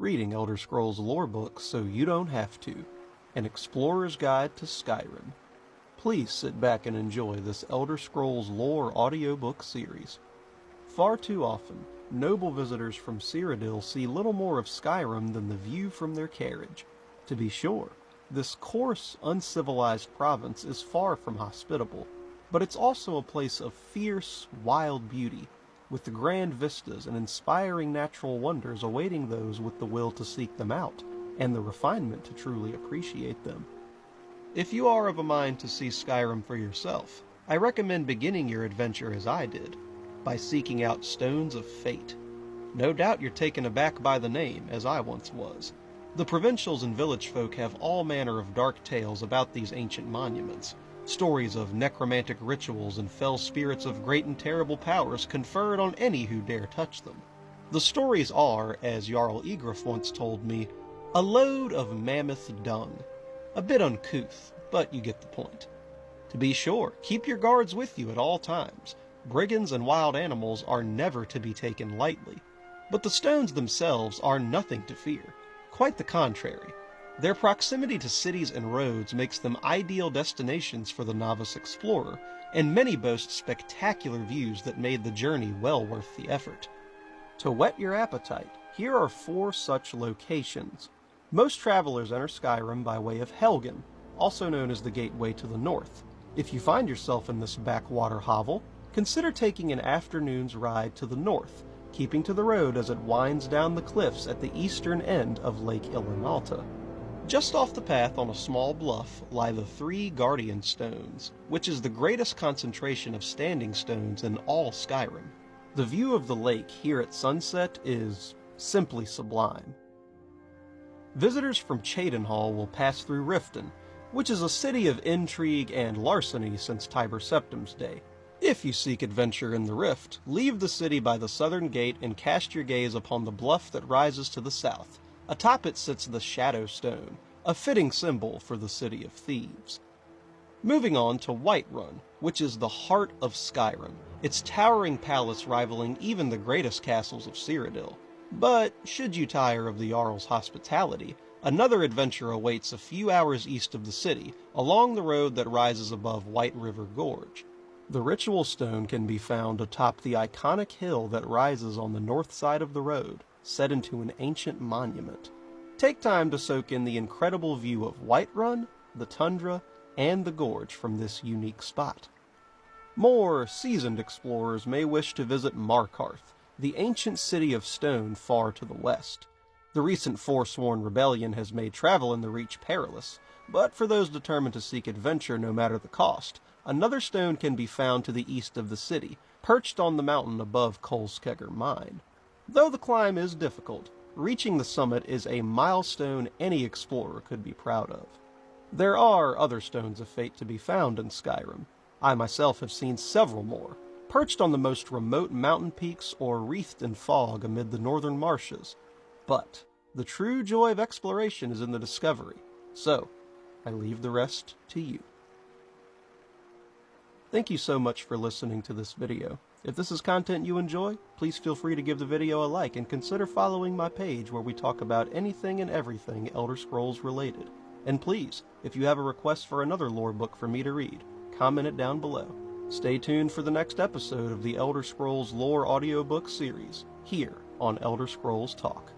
reading Elder Scrolls lore books so you don't have to, An Explorer's Guide to Skyrim. Please sit back and enjoy this Elder Scrolls lore audiobook series. Far too often, noble visitors from Cyrodiil see little more of Skyrim than the view from their carriage. To be sure, this coarse, uncivilized province is far from hospitable, but it's also a place of fierce, wild beauty, with the grand vistas and inspiring natural wonders awaiting those with the will to seek them out, and the refinement to truly appreciate them. If you are of a mind to see Skyrim for yourself, I recommend beginning your adventure as I did, by seeking out Stones of Fate. No doubt you're taken aback by the name, as I once was. The provincials and village folk have all manner of dark tales about these ancient monuments, stories of necromantic rituals and fell spirits of great and terrible powers conferred on any who dare touch them. The stories are, as Jarl Egrif once told me, a load of mammoth dung. A bit uncouth, but you get the point. To be sure, keep your guards with you at all times. Brigands and wild animals are never to be taken lightly. But the stones themselves are nothing to fear. Quite the contrary. Their proximity to cities and roads makes them ideal destinations for the novice explorer, and many boast spectacular views that made the journey well worth the effort. To whet your appetite, here are 4 such locations. Most travelers enter Skyrim by way of Helgen, also known as the Gateway to the North. If you find yourself in this backwater hovel, consider taking an afternoon's ride to the north, keeping to the road as it winds down the cliffs at the eastern end of Lake Illinalta. Just off the path on a small bluff lie the 3 Guardian Stones, which is the greatest concentration of standing stones in all Skyrim. The view of the lake here at sunset is simply sublime. Visitors from Cheydinhal will pass through Riften, which is a city of intrigue and larceny since Tiber Septim's day. If you seek adventure in the Rift, leave the city by the southern gate and cast your gaze upon the bluff that rises to the south. Atop it sits the Shadow Stone, a fitting symbol for the City of Thieves. Moving on to Whiterun, which is the heart of Skyrim, its towering palace rivaling even the greatest castles of Cyrodiil. But, should you tire of the Jarl's hospitality, another adventure awaits a few hours east of the city, along the road that rises above White River Gorge. The Ritual Stone can be found atop the iconic hill that rises on the north side of the road, set into an ancient monument. Take time to soak in the incredible view of Whiterun, the tundra, and the gorge from this unique spot. More seasoned explorers may wish to visit Markarth, the ancient city of stone far to the west. The recent Forsworn rebellion has made travel in the Reach perilous, but for those determined to seek adventure no matter the cost, another stone can be found to the east of the city, perched on the mountain above Kolskegger Mine. Though the climb is difficult, reaching the summit is a milestone any explorer could be proud of. There are other Stones of Fate to be found in Skyrim. I myself have seen several more, perched on the most remote mountain peaks or wreathed in fog amid the northern marshes. But the true joy of exploration is in the discovery, so I leave the rest to you. Thank you so much for listening to this video. If this is content you enjoy, please feel free to give the video a like and consider following my page where we talk about anything and everything Elder Scrolls related. And please, if you have a request for another lore book for me to read, comment it down below. Stay tuned for the next episode of the Elder Scrolls lore audiobook series, here on Elder Scrolls Talk.